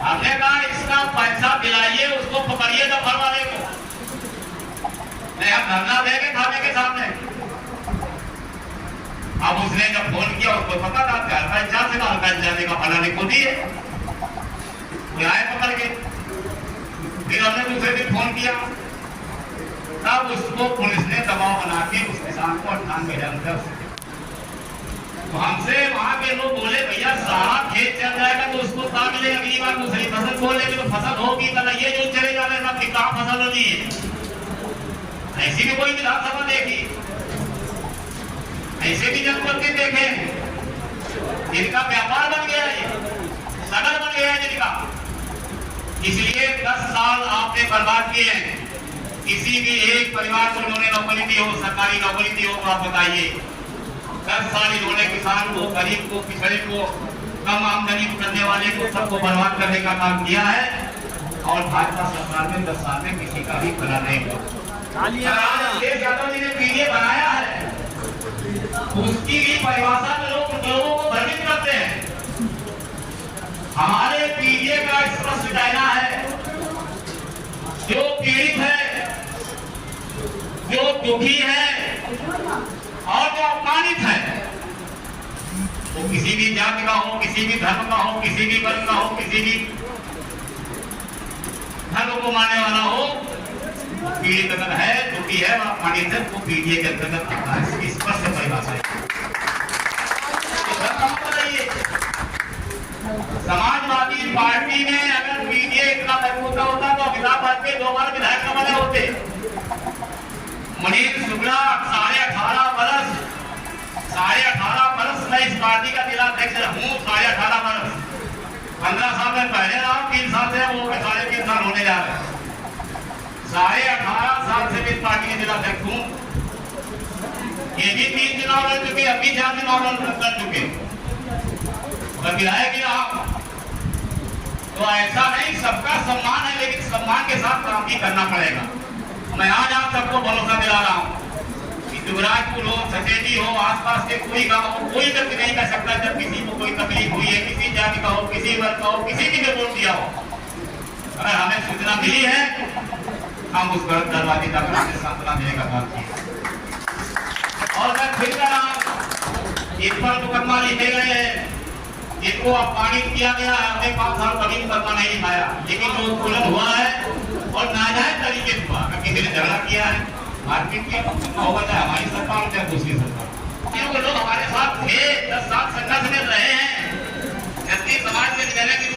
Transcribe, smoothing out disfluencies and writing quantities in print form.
हमने कहा इसका पैसा दिलाइए, उसको पकड़िए दफर वाले को, नहीं हम धरना देंगे थाने के सामने। अब उसने जब फोन किया उसको पता था हल्का इंचार्ज से, हल्का इंचार्ज का फलाने को दिए, आए पकड़ के। फिर हमने दूसरे दिन फोन किया, तब उसको पुलिस ने दबाव बना के उस किसान को 98,000 रुपया। तो हमसे वहां के लोग बोले भैया सारा खेत चल जाएगा तो उसको कहाँ मिले, अगली बार दूसरी फसल बोल लेंगे तो फसल होगी कल, ये जो चले जा रहे हैं कहाँ फसल होनी है। ऐसी भी कोई विधानसभा देखी, ऐसे भी जनपद के देखे, जिनका व्यापार बन गया है, सगल बन गया है जिनका। इसलिए 10 साल आपने बर्बाद किए हैं। किसी भी एक परिवार को इन्होंने नौकरी दी हो, सरकारी नौकरी दी हो तो आप बताइए। 10 साल इन्होंने किसान को, गरीब को, पिछड़े को, कम आमदनी करने वाले को, सबको बर्बाद करने का काम किया है। और भाजपा सरकार में 10 साल में किसी का भी भला नहीं हुआ। यादव जी ने पीडीए बनाया है, उसकी भी परिभाषा में लोगों को भ्रमित करते हैं। हमारे पीडीए का स्पष्ट कहना है, जो पीड़ित है, जो दुखी है और जो अपमानित है, वो किसी भी जाति का हो, किसी भी धर्म का हो, किसी भी वर्ग का हो, किसी भी धर्म को मानने वाला हो, पीड़ित अगर है, दुखी है, अपमानित है, वो पीडीए के अंतर्गत आता है। इसकी स्पष्ट परिभाषा है। समाजवादी पार्टी में अगर पीडीए इतना मजबूत होता तो अमिताभ बच्चन 2 बार विधायक बने होते। मनीष शुक्ला 18.5 बरस मैं इस पार्टी का जिला अध्यक्ष हूँ। 18.5 बरस, 15 साल में पहले रहा, 3 साल से वो 3.5 साल होने जा रहे हैं। 18.5 साल से इस पार्टी के जिला अध्यक्ष हूँ। ये भी 3 चुनाव लड़ चुके, अभी 4 चुनाव लड़ चुके, विधायक आप। तो ऐसा नहीं, सबका सम्मान है, लेकिन सम्मान के साथ काम भी करना पड़ेगा। मैं आज आप सबको भरोसा दिला रहा हूँ कि दुबराजपुर हो, सचेती हो, आसपास के कोई गांव हो, कोई व्यक्ति नहीं कह सकता जब किसी को कोई तकलीफ हुई है, किसी जाति का हो, किसी वर्ग का हो, किसी भी वोट दिया हो, अगर हमें सूचना मिली है, हम उस गलत दरवाजे तक सांत्वना देने का काम किया। और मैं फिर कह रहा हूँ, इस पर मुकदमा लिखे गए हैं, जिनको अपमानित किया गया है, हमने 5 साल कभी मुकदमा नहीं लिखाया, लेकिन जो उत्पीड़न हुआ है और नाजायज तरीके से हुआ, किसी ने झगड़ा किया है, मारपीट किया, होगा चाहे हमारी सरकार हो चाहे दूसरी सरकार। क्योंकि लोग हमारे साथ थे, 10 साल संघर्ष में रहे हैं, समाज से